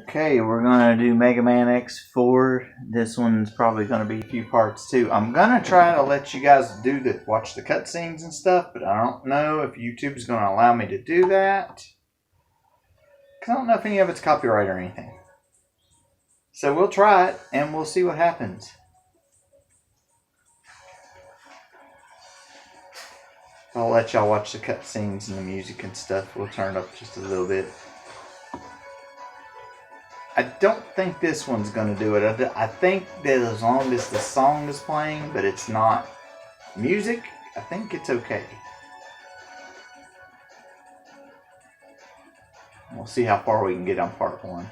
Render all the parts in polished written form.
Okay, we're gonna do Mega Man X4. This one's probably gonna be a few parts too. I'm gonna try to let you guys watch the cutscenes and stuff, but I don't know if YouTube's gonna allow me to do that. Cause I don't know if any of it's copyright or anything. So we'll try it and we'll see what happens. I'll let y'all watch the cutscenes and the music and stuff. We'll turn it up just a little bit. I don't think this one's going to do it. I think that as long as the song is playing, but it's not music, I think it's okay. We'll see how far we can get on part one.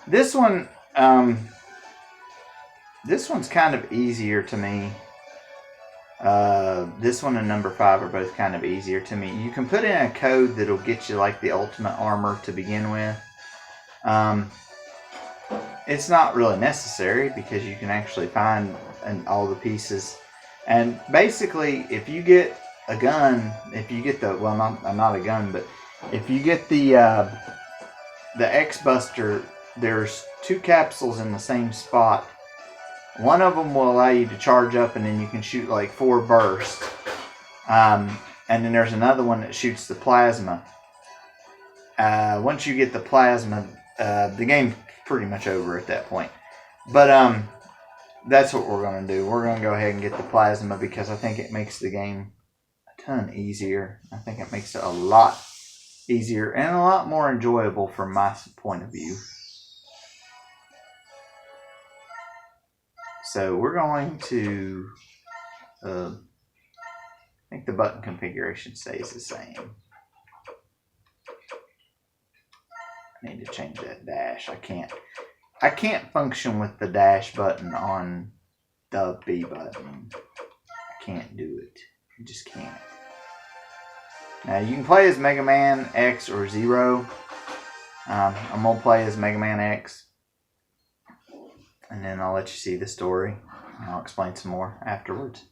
This one, this one's kind of easier to me. This one and number 5 are both kind of easier to me. You can put in a code that'll get you like the ultimate armor to begin with. It's not really necessary because you can actually find all the pieces. And basically, if you get a gun, if you get not a gun, but if you get the X-Buster, there's 2 capsules in the same spot. One of them will allow you to charge up, and then you can shoot like 4 bursts. And then there's another one that shoots the plasma. Once you get the plasma, the game's pretty much over at that point. But that's what we're going to do. We're going to go ahead and get the plasma because I think it makes the game a ton easier. I think it makes it a lot easier and a lot more enjoyable from my point of view. So we're going to, I think the button configuration stays the same. I need to change that dash. I can't function with the dash button on the B button. I can't do it. I just can't. Now you can play as Mega Man X or Zero. I'm gonna play as Mega Man X, and then I'll let you see the story. And I'll explain some more afterwards.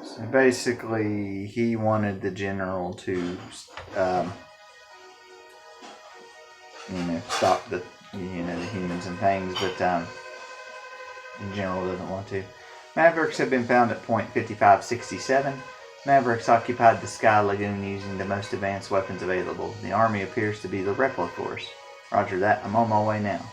So basically, he wanted the general to, stop the humans and things, but the general doesn't want to. Mavericks have been found at point 5567. Mavericks occupied the Sky Lagoon using the most advanced weapons available. The army appears to be the Repliforce. Roger that. I'm on my way now.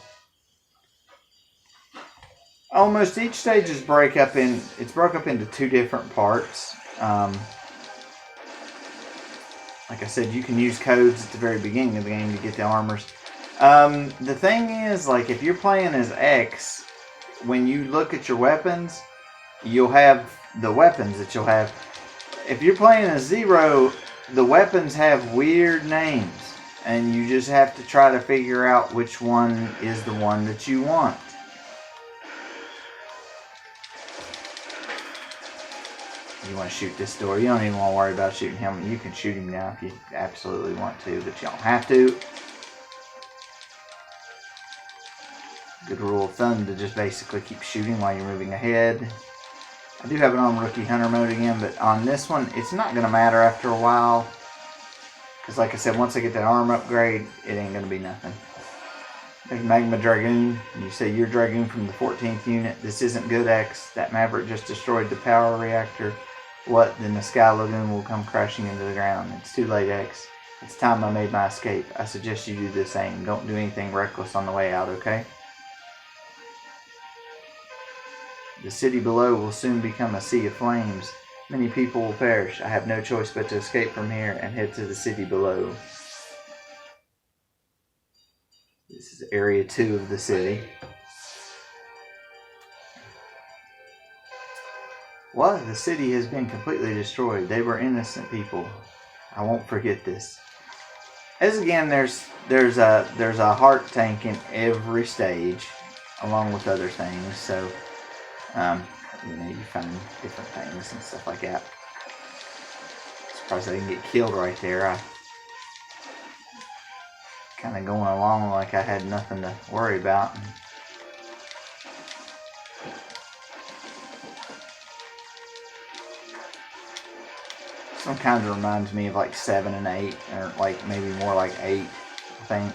Almost each stage is broke up into 2 different parts. Like I said, you can use codes at the very beginning of the game to get the armors. The thing is, like, if you're playing as X, when you look at your weapons, you'll have the weapons that you'll have. If you're playing as Zero, the weapons have weird names, and you just have to try to figure out which one is the one that you want. You want to shoot this door. You don't even want to worry about shooting him. You can shoot him now if you absolutely want to, but you don't have to. Good rule of thumb to just basically keep shooting while you're moving ahead. I do have it on Rookie Hunter mode again, but on this one, it's not going to matter after a while. Because like I said, once I get that arm upgrade, it ain't going to be nothing. There's Magma Dragoon. You say you're Dragoon from the 14th unit. This isn't good, X. That Maverick just destroyed the power reactor. What? Then the Sky Lagoon will come crashing into the ground. It's too late, X. It's time I made my escape. I suggest you do the same. Don't do anything reckless on the way out, okay? The city below will soon become a sea of flames. Many people will perish. I have no choice but to escape from here and head to the city below. This is area 2 of the city. What? The city has been completely destroyed. They were innocent people. I won't forget this. As again, there's a heart tank in every stage, along with other things. So, you find different things and stuff like that. Surprised I didn't get killed right there. I kind of going along like I had nothing to worry about. Some kind of reminds me of like 7 and 8, or like maybe more like 8, I think.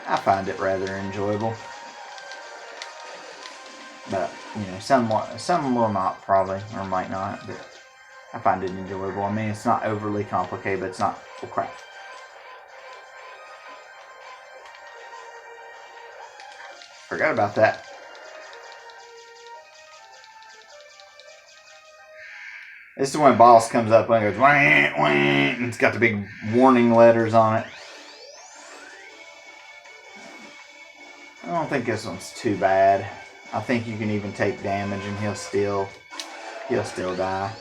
I find it rather enjoyable. But, some will not probably, or might not, but I find it enjoyable. I mean, it's not overly complicated, but it's not full crap. Forgot about that. This is when boss comes up and goes, wah, wah, and it's got the big warning letters on it. I don't think this one's too bad. I think you can even take damage and he'll still die.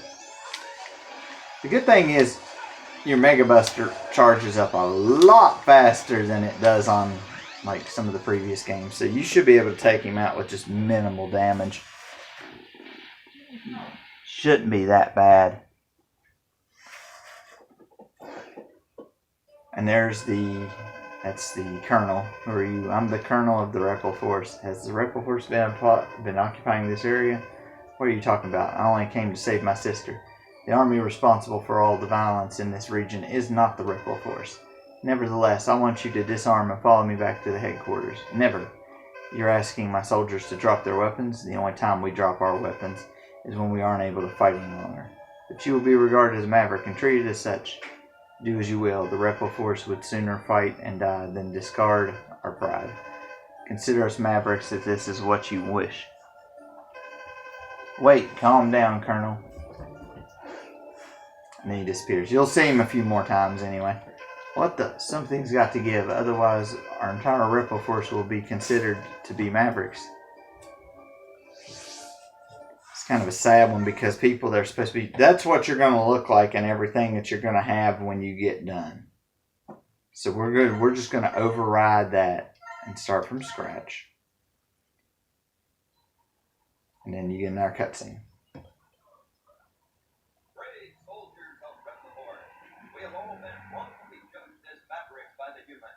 The good thing is your Mega Buster charges up a lot faster than it does on like some of the previous games. So you should be able to take him out with just minimal damage. Shouldn't be that bad. And that's the Colonel. Who are you? I'm the Colonel of the Rebel Force. Has the Rebel Force been occupying this area? What are you talking about? I only came to save my sister. The army responsible for all the violence in this region is not the Rebel Force. Nevertheless, I want you to disarm and follow me back to the headquarters. Never. You're asking my soldiers to drop their weapons? The only time we drop our weapons is when we aren't able to fight any longer. But you will be regarded as a maverick and treated as such. Do as you will. The Rebel Force would sooner fight and die than discard our pride. Consider us mavericks if this is what you wish. Wait, calm down, Colonel. And then he disappears. You'll see him a few more times anyway. What the? Something's got to give. Otherwise, our entire Rebel Force will be considered to be mavericks. Kind of a sad one because people they're supposed to be, that's what you're going to look like and everything that you're going to have when you get done. So we're just going to override that and start from scratch. And then you get another cutscene. Brave soldiers of Rebel Force, we have all been wrongfully judged as mavericks by the human.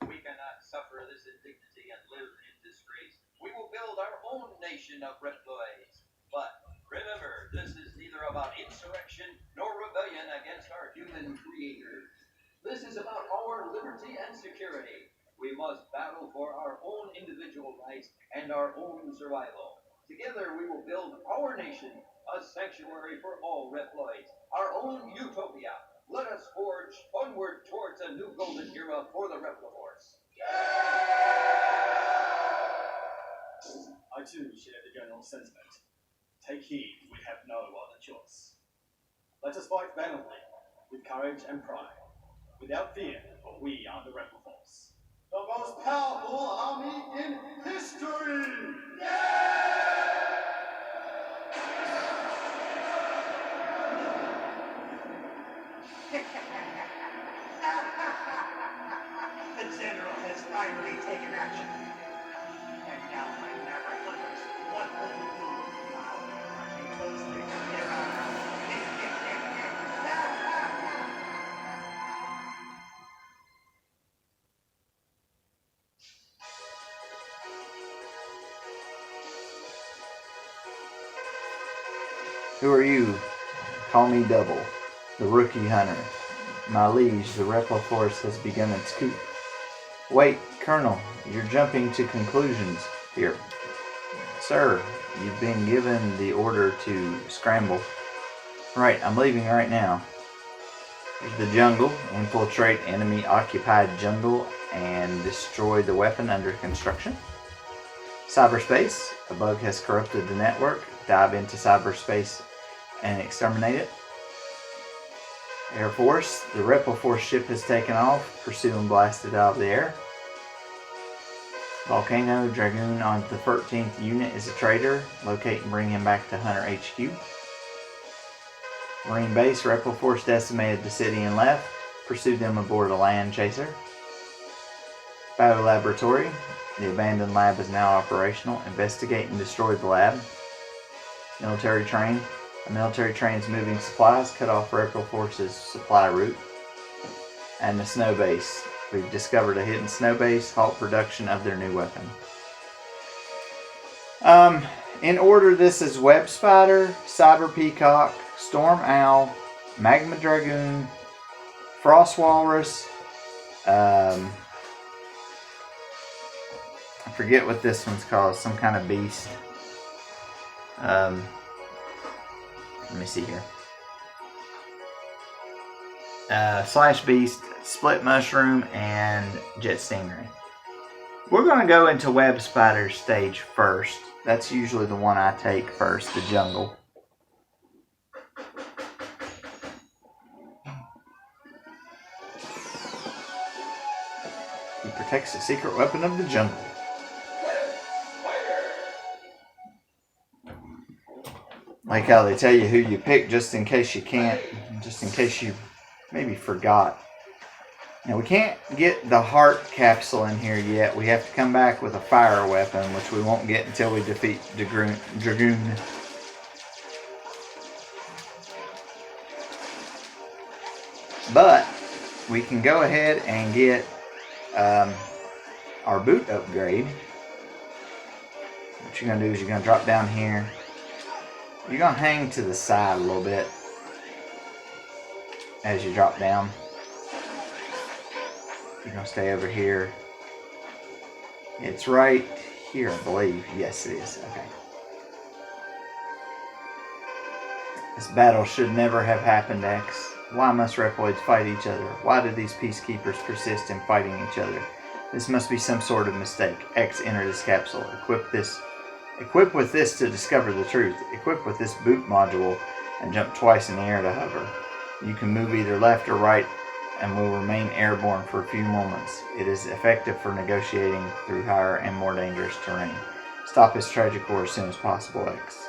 We cannot suffer this indignity and live in disgrace. We will build our own nation of Reploids. But remember, this is neither about insurrection nor rebellion against our human creator. This is about our liberty and security. We must battle for our own individual rights and our own survival. Together we will build our nation, a sanctuary for all Reploids, our own utopia. Let us forge onward towards a new golden era for the Rebel Force. I too share the general sentiment. Take heed, we have no other choice. Let us fight valiantly, with courage and pride, without fear, for we are the Rebel Force. The most powerful army in history! The General has finally taken action. And now my maverick hunters, what will you do? I'll be watching closely from here on out. Who are you? Call me Double, the rookie hunter. My liege, the Rebel Force has begun its coup. Wait, Colonel, you're jumping to conclusions here. Sir, you've been given the order to scramble. Right, I'm leaving right now. Here's the jungle. Infiltrate enemy occupied jungle and destroy the weapon under construction. Cyberspace. A bug has corrupted the network. Dive into cyberspace and exterminate it. Air Force. The Repel Force ship has taken off. Pursue and blast it out of the air. Volcano. Dragoon on the 13th unit is a traitor. Locate and bring him back to Hunter HQ. Marine Base. Repel Force decimated the city and left. Pursue them aboard a land chaser. Bio Laboratory. The abandoned lab is now operational. Investigate and destroy the lab. Military train. A military train is moving supplies. Cut off Repel Force's supply route. And the snow base. We've discovered a hidden snow base. Halt production of their new weapon. In order, this is Web Spider, Cyber Peacock, Storm Owl, Magma Dragoon, Frost Walrus. I forget what this one's called. Some kind of beast. Let me see here. Slash Beast, Split Mushroom, and Jet Stingray. We're going to go into Web Spider stage first. That's usually the one I take first, the jungle. He protects the secret weapon of the jungle. Like how they tell you who you pick just in case you can't, just in case you maybe forgot. Now we can't get the heart capsule in here yet. We have to come back with a fire weapon, which we won't get until we defeat Dragoon. But we can go ahead and get our boot upgrade. What you're going to do is you're going to drop down here. You're going to hang to the side a little bit as you drop down. You're going to stay over here. It's right here, I believe. Yes, it is. Okay. This battle should never have happened, X. Why must Reploids fight each other? Why do these peacekeepers persist in fighting each other? This must be some sort of mistake. X, enter this capsule. Equip with this to discover the truth. Equip with this boot module and jump twice in the air to hover. You can move either left or right and will remain airborne for a few moments. It is effective for negotiating through higher and more dangerous terrain. Stop his tragic war as soon as possible, X.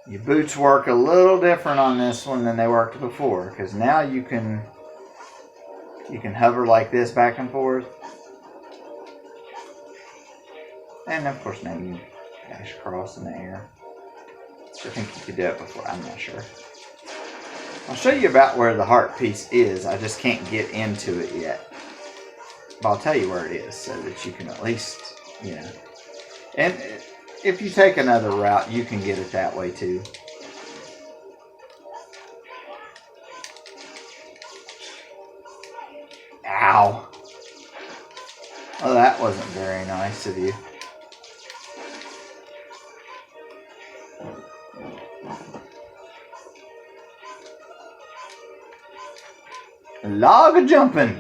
Your boots work a little different on this one than they worked before, because now you can hover like this back and forth. And of course now you dash across in the air. I think you could do it before, I'm not sure. I'll show you about where the heart piece is, I just can't get into it yet. But I'll tell you where it is so that you can at least, you know. And if you take another route, you can get it that way too. Ow. Oh, that wasn't very nice of you. Log of jumping.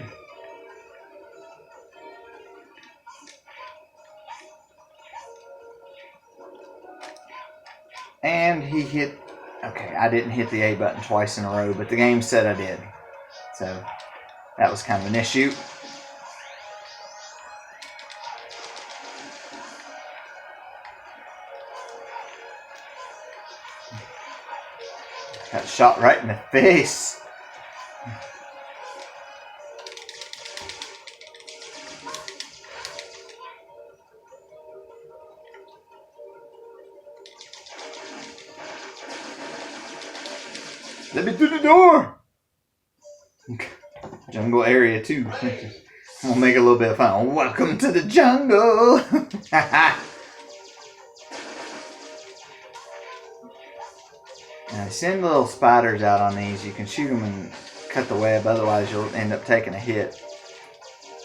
And he hit. Okay, I didn't hit the A button twice in a row, but the game said I did. So that was kind of an issue. Got shot right in the face. Let me through the door! Jungle area 2. We'll make a little bit of fun. Welcome to the jungle! Now, send little spiders out on these. You can shoot them and cut the web, otherwise you'll end up taking a hit.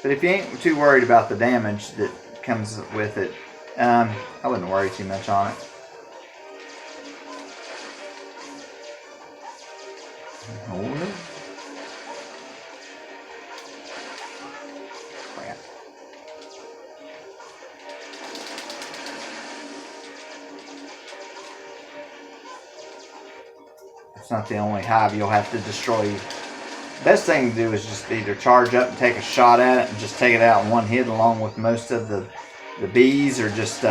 But if you ain't too worried about the damage that comes with it, I wouldn't worry too much on it. Oh no. Crap. It's not the only hive you'll have to destroy. Best thing to do is just either charge up and take a shot at it and just take it out in one hit along with most of the bees, or just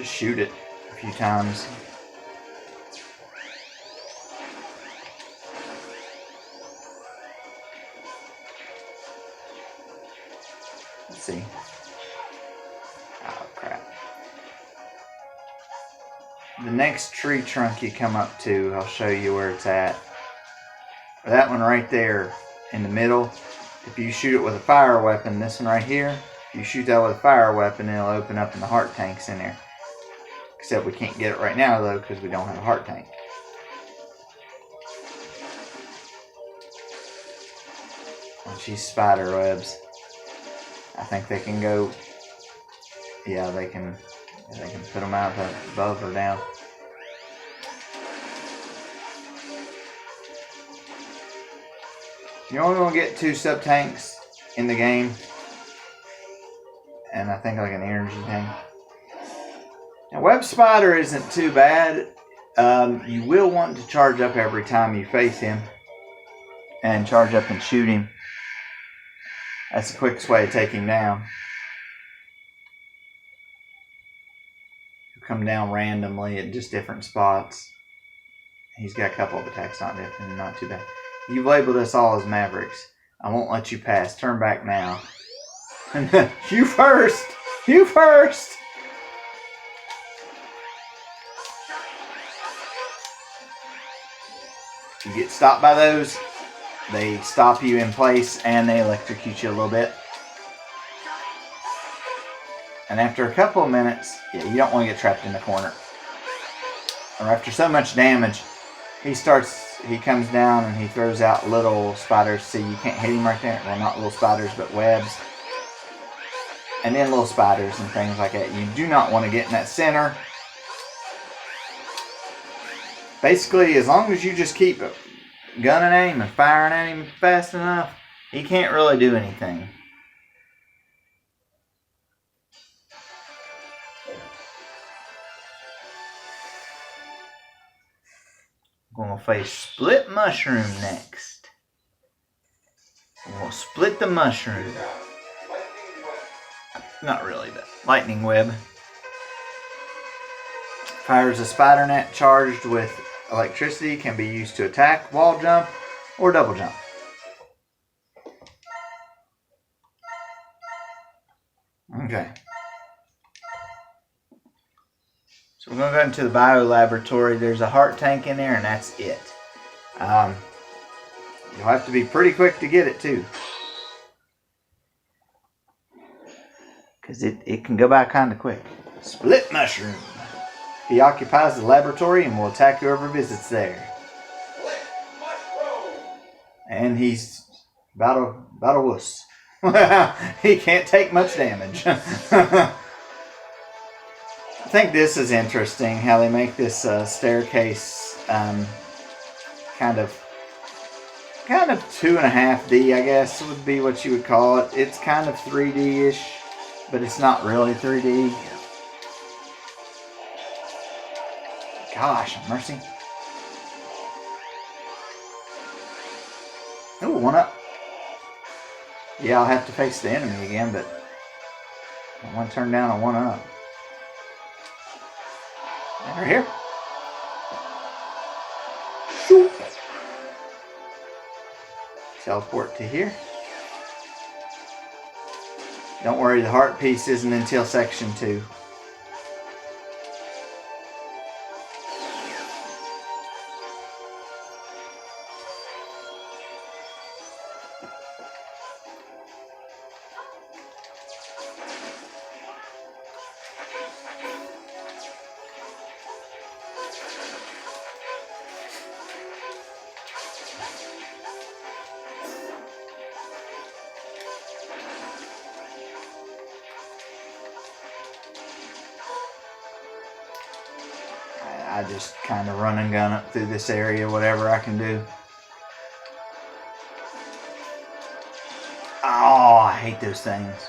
shoot it a few times. Let's see. Oh crap. The next tree trunk you come up to, I'll show you where it's at. That one right there in the middle, if you shoot it with a fire weapon, this one right here, if you shoot that with a fire weapon, it'll open up and the heart tank's in there. Except we can't get it right now though, because we don't have a heart tank. Watch these spider webs. I think they can go, yeah, they can put them out above or down. You're only going to get 2 sub-tanks in the game. And I think like an energy tank. Now, Web Spider isn't too bad. You will want to charge up every time you face him. And charge up and shoot him. That's the quickest way to take him down. He'll come down randomly at just different spots. He's got a couple of attacks, not too bad. You've labeled us all as Mavericks. I won't let you pass. Turn back now. You first! You first! You get stopped by those, they stop you in place and they electrocute you a little bit. And after a couple of minutes, yeah, you don't want to get trapped in the corner. Or after so much damage, he comes down and he throws out little spiders. See, you can't hit him right there. Well, not little spiders, but webs. And then little spiders and things like that. You do not want to get in that center. Basically, as long as you just keep gunning at him and firing at him fast enough, he can't really do anything. I'm going to face Split Mushroom next. I'm going to split the mushroom. Not really, but Lightning Web. Fires a spider net charged with electricity, can be used to attack, wall jump, or double jump. Okay. So we're going to go into the bio laboratory. There's a heart tank in there, and that's it. You'll have to be pretty quick to get it, too. Because it can go by kind of quick. Split Mushroom. He occupies the laboratory and will attack whoever visits there. And he's about a wuss. He can't take much damage. I think this is interesting how they make this staircase kind of 2.5D, I guess would be what you would call it. It's kind of 3D-ish, but it's not really 3D. Gosh, mercy. Oh, 1-up. Yeah, I'll have to face the enemy again, but I want to turn down a 1-up. Over here. Shoot. Teleport to here. Don't worry, the heart piece isn't until section 2. I just kind of run and gun up through this area, whatever I can do. Oh, I hate those things.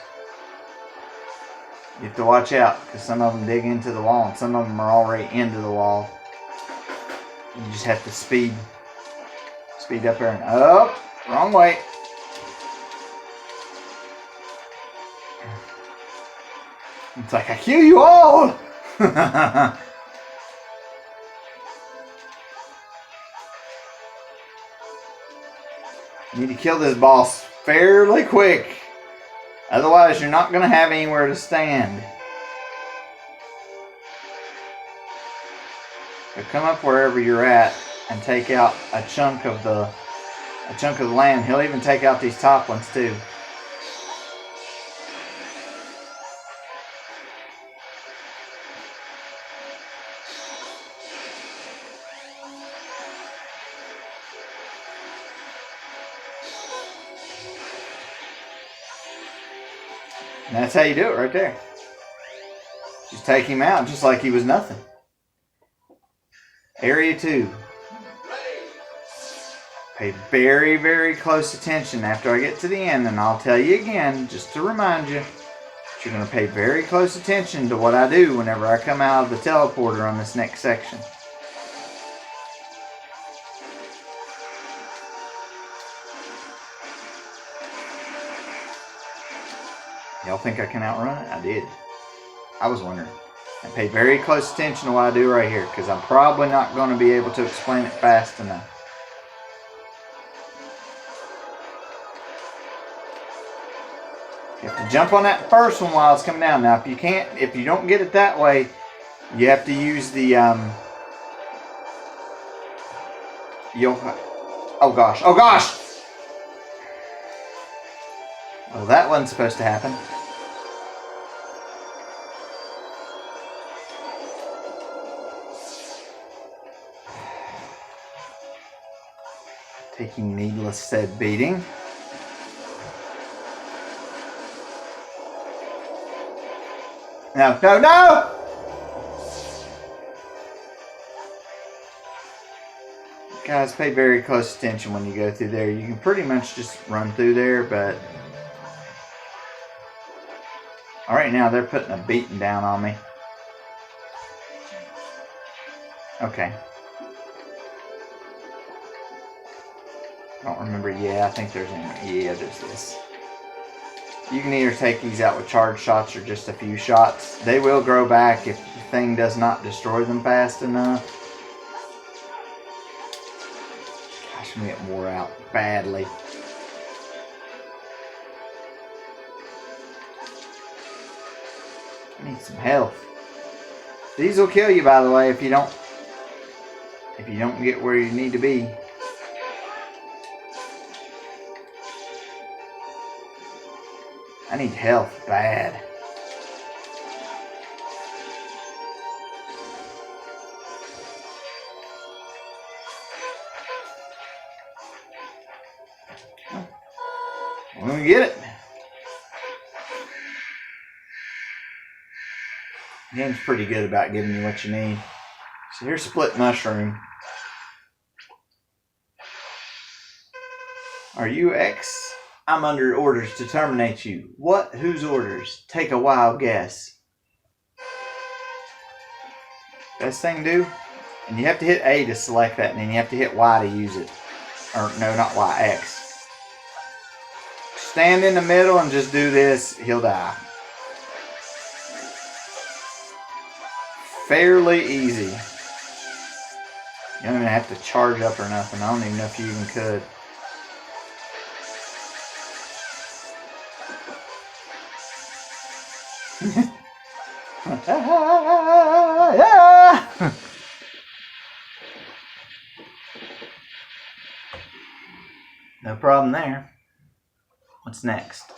You have to watch out because some of them dig into the wall and some of them are already into the wall. You just have to speed up there and up. Wrong way. It's like I kill you all. You need to kill this boss fairly quick. Otherwise, you're not going to have anywhere to stand. So come up wherever you're at and take out a chunk of the land. He'll even take out these top ones too. And that's how you do it right there. Just take him out just like he was nothing. Area 2. Pay very, very close attention after I get to the end, and I'll tell you again, just to remind you, that you're going to pay very close attention to what I do whenever I come out of the teleporter on this next section. Y'all think I can outrun it? I did. I was wondering. And pay very close attention to what I do right here, because I'm probably not going to be able to explain it fast enough. You have to jump on that first one while it's coming down. Now, if you don't get it that way, you have to use the, oh gosh. Well, that wasn't supposed to happen. Taking needless said beating. No! Guys, pay very close attention when you go through there. You can pretty much just run through there, but alright, now they're putting a beating down on me. Okay. I don't remember. Yeah, I think there's this. You can either take these out with charge shots or just a few shots. They will grow back if the thing does not destroy them fast enough. Gosh, I'm getting wore out badly. I need some health. These will kill you, by the way, if you don't get where you need to be. I need health bad. I'm gonna get it. The game's pretty good about giving you what you need. So here's split mushroom. Are you X? I'm under orders to terminate you. What? Whose orders? Take a wild guess. Best thing to do? And you have to hit A to select that, and then you have to hit Y to use it. Or, no, not Y, X. Stand in the middle and just do this. He'll die. Fairly easy. You don't even have to charge up or nothing. I don't even know if you even could. No problem there. What's next?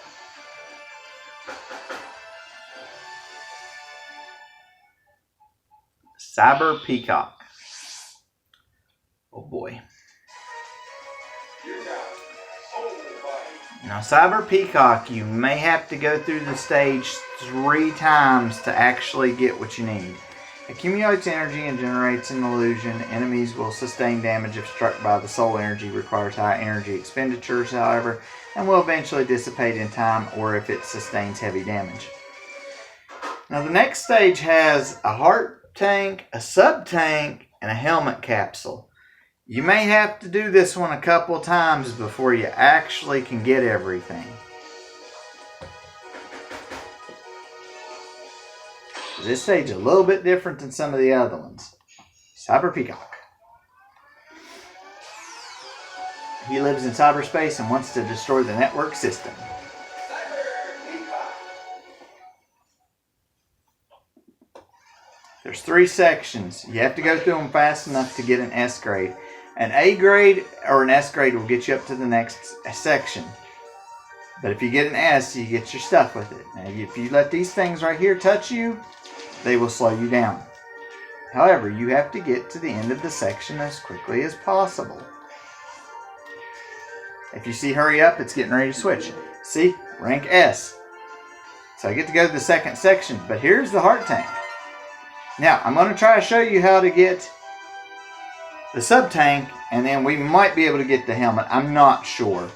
Cyber Peacock. Oh boy. Now, Cyber Peacock, you may have to go through the stage 3 times to actually get what you need. Accumulates energy and generates an illusion. Enemies will sustain damage if struck by the soul energy. Requires high energy expenditures, however, and will eventually dissipate in time or if it sustains heavy damage. Now the next stage has a heart tank, a sub tank, and a helmet capsule. You may have to do this one a couple times before you actually can get everything. This stage is a little bit different than some of the other ones. Cyber Peacock. He lives in cyberspace and wants to destroy the network system. There's 3 sections. You have to go through them fast enough to get an S grade. An A grade or an S grade will get you up to the next section. But if you get an S, you get your stuff with it. Now, if you let these things right here touch you, they will slow you down. However, you have to get to the end of the section as quickly as possible. If you see hurry up, it's getting ready to switch. See? Rank S. So I get to go to the second section, but here's the heart tank. Now, I'm going to try to show you how to get the sub tank, and then we might be able to get the helmet. I'm not sure.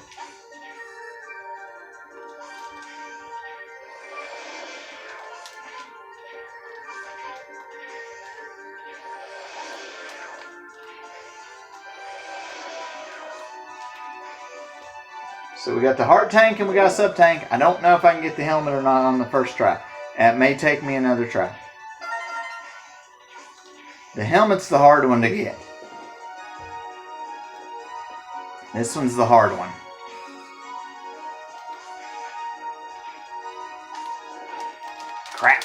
So we got the heart tank and we got a sub tank. I don't know if I can get the helmet or not on the first try. It may take me another try. The helmet's the hard one to get. This one's the hard one. Crap.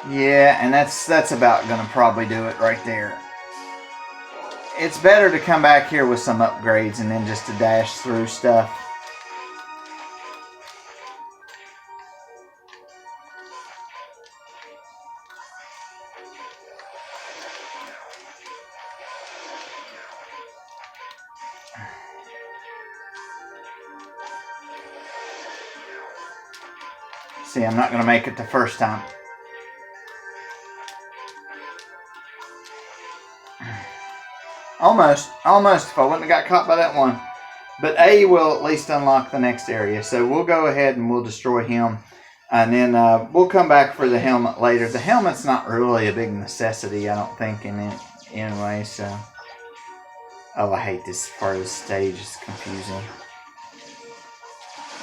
Yeah, and that's about gonna probably do it right there. It's better to come back here with some upgrades and then just to dash through stuff. See, I'm not going to make it the first time. Almost if I wouldn't have got caught by that one. But A will at least unlock the next area. So we'll go ahead and we'll destroy him. And then we'll come back for the helmet later. The helmet's not really a big necessity, I don't think, in it anyway. So, oh, I hate this part of the stage. It's confusing.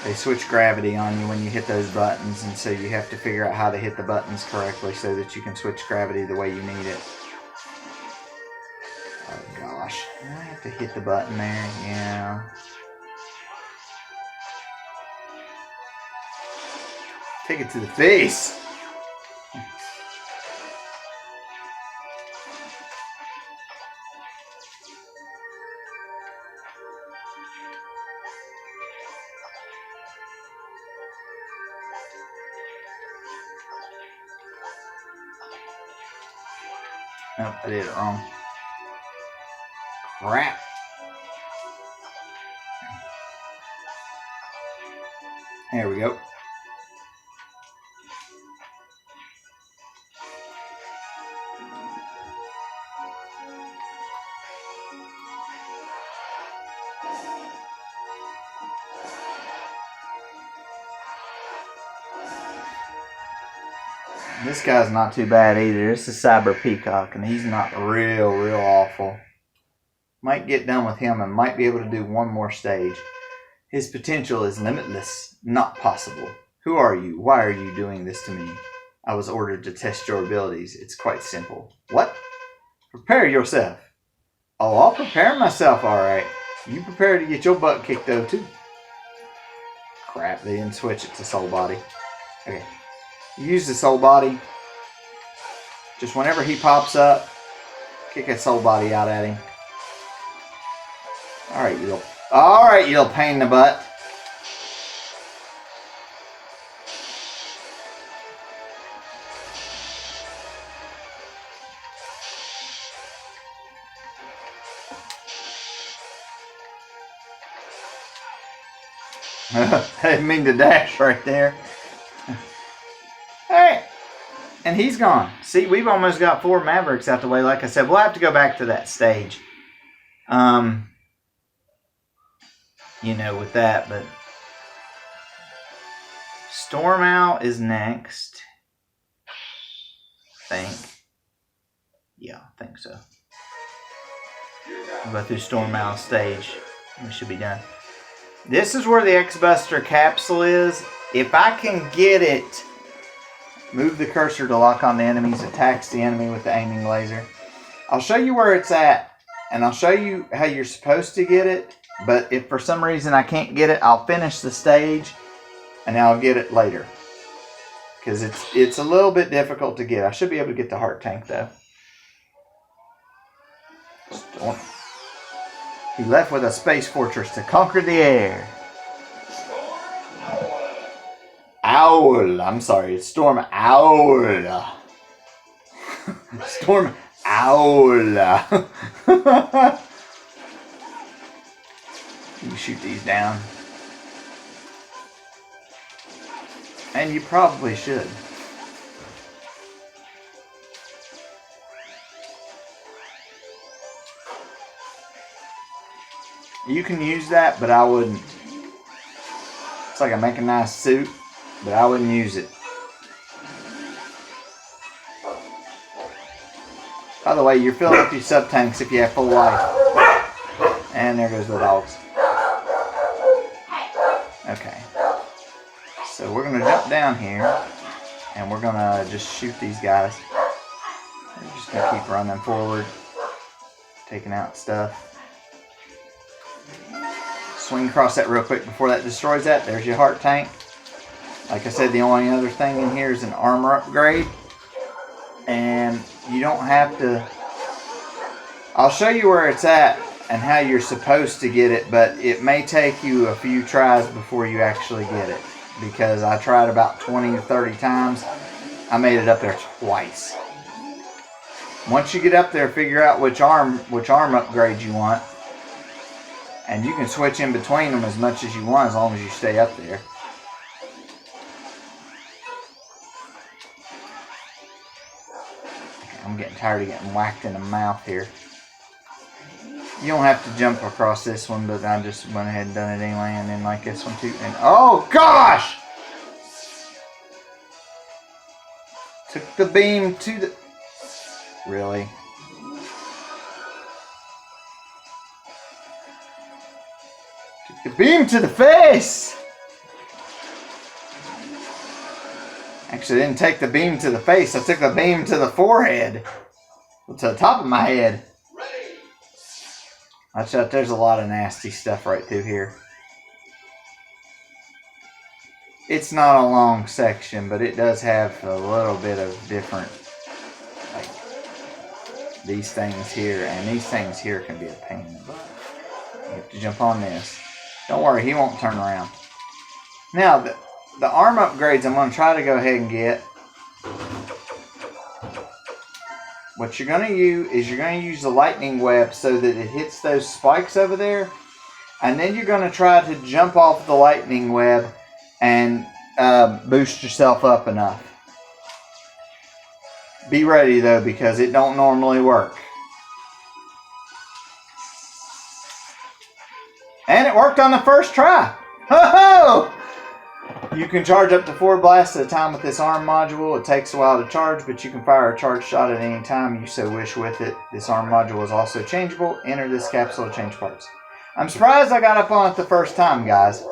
They switch gravity on you when you hit those buttons. And so you have to figure out how to hit the buttons correctly so that you can switch gravity the way you need it. Oh gosh, I have to hit the button there, yeah. Take it to the face. Nope, I did it wrong. Crap. There we go. This guy's not too bad either. This is Cyber Peacock, and he's not real awful. Might get done with him and might be able to do one more stage. His potential is limitless, not possible. Who are you? Why are you doing this to me? I was ordered to test your abilities. It's quite simple. What? Prepare yourself. Oh, I'll prepare myself, alright. You prepare to get your butt kicked though, too. Crap, they didn't switch it to Soul Body. Okay. Use the Soul Body. Just whenever he pops up, kick that Soul Body out at him. Alright, you little pain in the butt. I didn't mean to dash right there. Hey, And he's gone. See, we've almost got 4 Mavericks out the way. Like I said, we'll have to go back to that stage. You know, with that, but Storm Owl is next. I think. Yeah, I think so. We'll go through Storm Owl stage. We should be done. This is where the X-Buster capsule is. If I can get it, move the cursor to lock on the enemies, attacks the enemy with the aiming laser. I'll show you where it's at, and I'll show you how you're supposed to get it. But if for some reason I can't get it, I'll finish the stage, and I'll get it later. Because it's a little bit difficult to get. I should be able to get the heart tank, though. He left with a space fortress to conquer the air. Owl. I'm sorry, it's Storm Owl. Storm Owl. You shoot these down. And you probably should. You can use that, but I wouldn't. It's like I make a nice suit, but I wouldn't use it. By the way, you're filling up your sub-tanks if you have full life. And there goes the dogs. Okay. So we're going to jump down here, and we're going to just shoot these guys. We're just going to keep running forward, taking out stuff. Swing across that real quick before that destroys that. There's your heart tank. Like I said, the only other thing in here is an armor upgrade. And you don't have to... I'll show you where it's at and how you're supposed to get it, but it may take you a few tries before you actually get it. Because I tried about 20 to 30 times. I made it up there twice. Once you get up there, figure out which arm upgrade you want. And you can switch in between them as much as you want as long as you stay up there. I'm getting tired of getting whacked in the mouth here. You don't have to jump across this one, but I just went ahead and done it anyway. And then like this one too. And oh gosh! Took the beam to the... Really? The beam to the face! Actually, I didn't take the beam to the face. I took the beam to the forehead. To the top of my head. Watch out, there's a lot of nasty stuff right through here. It's not a long section, but it does have a little bit of different... Like, these things here, and these things here can be a pain in the butt. You have to jump on this. Don't worry, he won't turn around. Now, the arm upgrades I'm going to try to go ahead and get. What you're going to use is you're going to use the lightning web so that it hits those spikes over there. And then you're going to try to jump off the lightning web and boost yourself up enough. Be ready though, because it don't normally work. And it worked on the first try. Ho ho! You can charge up to 4 blasts at a time with this arm module. It takes a while to charge, but you can fire a charge shot at any time you so wish with it. This arm module is also changeable. Enter this capsule to change parts. I'm surprised I got up on it the first time, guys.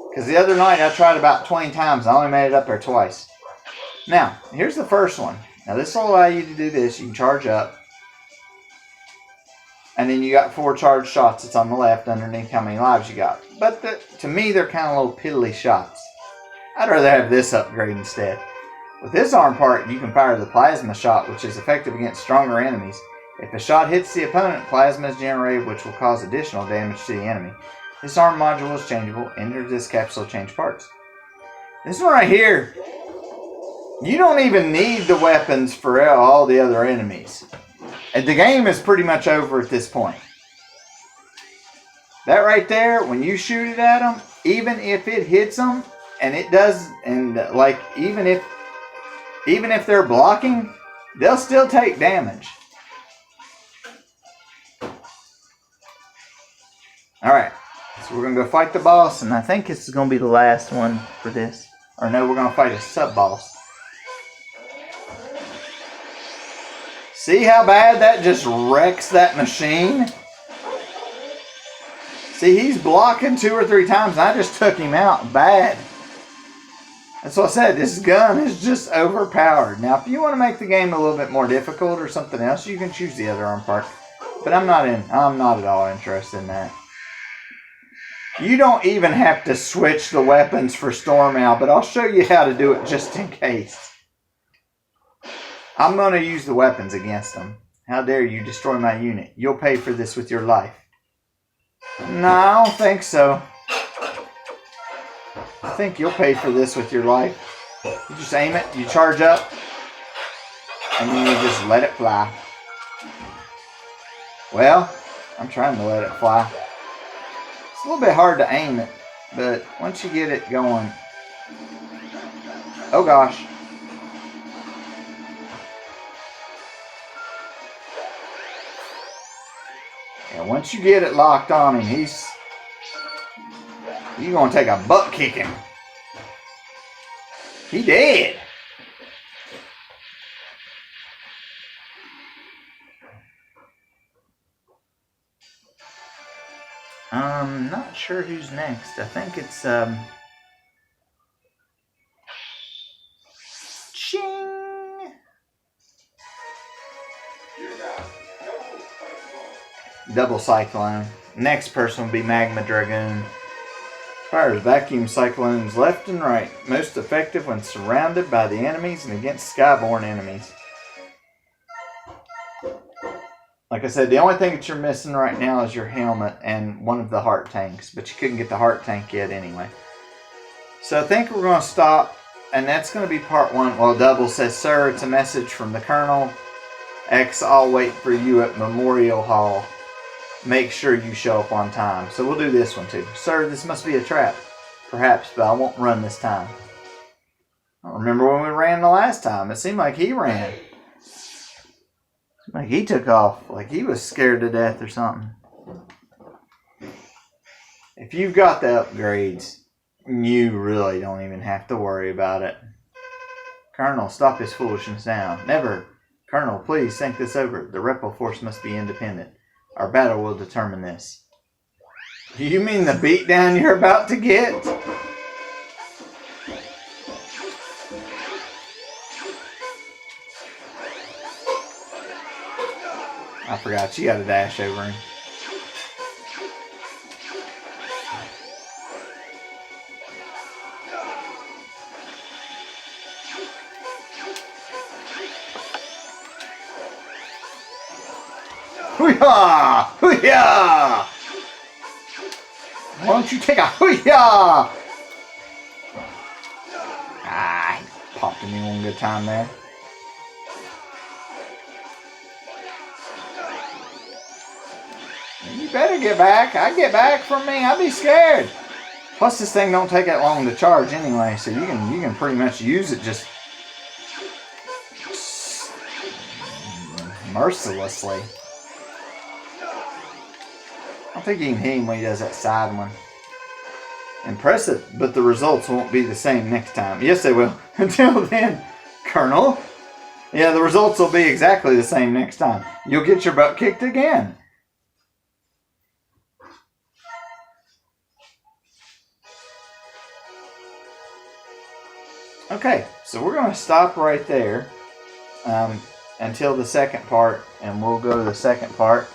Because the other night I tried about 20 times. I only made it up there twice. Now, here's the first one. Now this will allow you to do this. You can charge up. And then you got 4 charge shots. It's on the left underneath how many lives you got. But to me, they're kind of little piddly shots. I'd rather have this upgrade instead. With this arm part, you can fire the plasma shot, which is effective against stronger enemies. If the shot hits the opponent, plasma is generated, which will cause additional damage to the enemy. This arm module is changeable. Enter this capsule to change parts. This one right here, you don't even need the weapons for all the other enemies. And the game is pretty much over at this point. That right there, when you shoot it at them, even if it hits them, and it does, and like, even if even if they're blocking, they'll still take damage. Alright, so we're going to go fight the boss, and I think this is going to be the last one for this. Or no, we're going to fight a sub-boss. See how bad that just wrecks that machine? See, he's blocking 2 or 3 times, and I just took him out bad. That's what I said, this gun is just overpowered. Now, if you want to make the game a little bit more difficult or something else, you can choose the other arm part. But I'm not at all interested in that. You don't even have to switch the weapons for Storm Owl, but I'll show you how to do it just in case. I'm going to use the weapons against them. How dare you destroy my unit? You'll pay for this with your life. No, I don't think so. I think you'll pay for this with your life. You just aim it, you charge up, and then you just let it fly. Well, I'm trying to let it fly. It's a little bit hard to aim it, but once you get it going... Oh gosh. Yeah, once you get it locked on him, you're going to take a butt kicking. He dead. I'm not sure who's next. I think it's Ching. Double Cyclone. Next person will be Magma Dragoon. Fires vacuum cyclones left and right. Most effective when surrounded by the enemies and against skyborne enemies. Like I said, the only thing that you're missing right now is your helmet and one of the heart tanks. But you couldn't get the heart tank yet anyway. So I think we're going to stop. And that's going to be part 1. Well, Double says, "Sir, it's a message from the Colonel. X, I'll wait for you at Memorial Hall. Make sure you show up on time." So we'll do this one too. "Sir, this must be a trap. Perhaps, but I won't run this time." I don't remember when we ran the last time. It seemed like he ran. Like he took off. Like he was scared to death or something. If you've got the upgrades, you really don't even have to worry about it. "Colonel, stop his foolishness now." "Never. Colonel, please think this over. The Rebel force must be independent. Our battle will determine this." You mean the beatdown you're about to get? I forgot, you gotta dash over him. Hoo-yah! Hoo-yah! Why don't you take a hoo-yah? Ah, he popped me one good time there. You better get back. I get back from me. I'd be scared. Plus, this thing don't take that long to charge anyway, so you can pretty much use it just mercilessly. I don't think you can hit him when he does that side one. Impressive, but the results won't be the same next time. Yes, they will. Until then, Colonel. Yeah, the results will be exactly the same next time. You'll get your butt kicked again. Okay, so we're going to stop right there until the second part, and we'll go to the second part.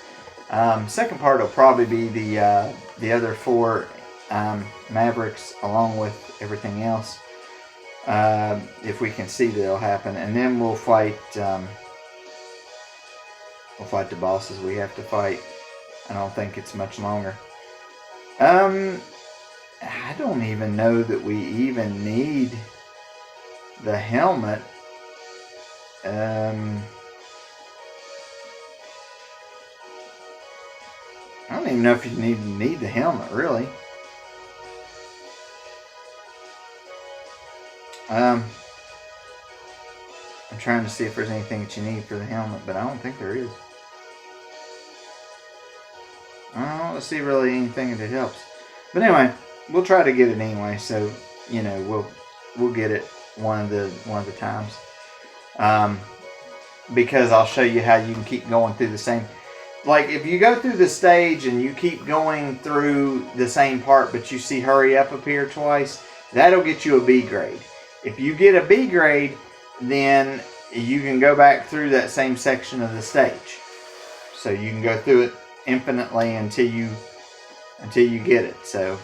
Second part will probably be the other 4 Mavericks along with everything else, if we can see that it'll happen, and then we'll fight the bosses we have to fight. I don't think it's much longer. I don't even know that we even need the helmet. I don't even know if you need the helmet, really. I'm trying to see if there's anything that you need for the helmet, but I don't think there is. I don't see really anything that helps. But anyway, we'll try to get it anyway. So you know, we'll get it one of the times. Because I'll show you how you can keep going through the same. Like if you go through the stage and you keep going through the same part, but you see hurry up appear twice, that'll get you a B grade. If you get a B grade, then you can go back through that same section of the stage. So you can go through it infinitely until you get it. So,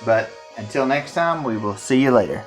but until next time, we will see you later.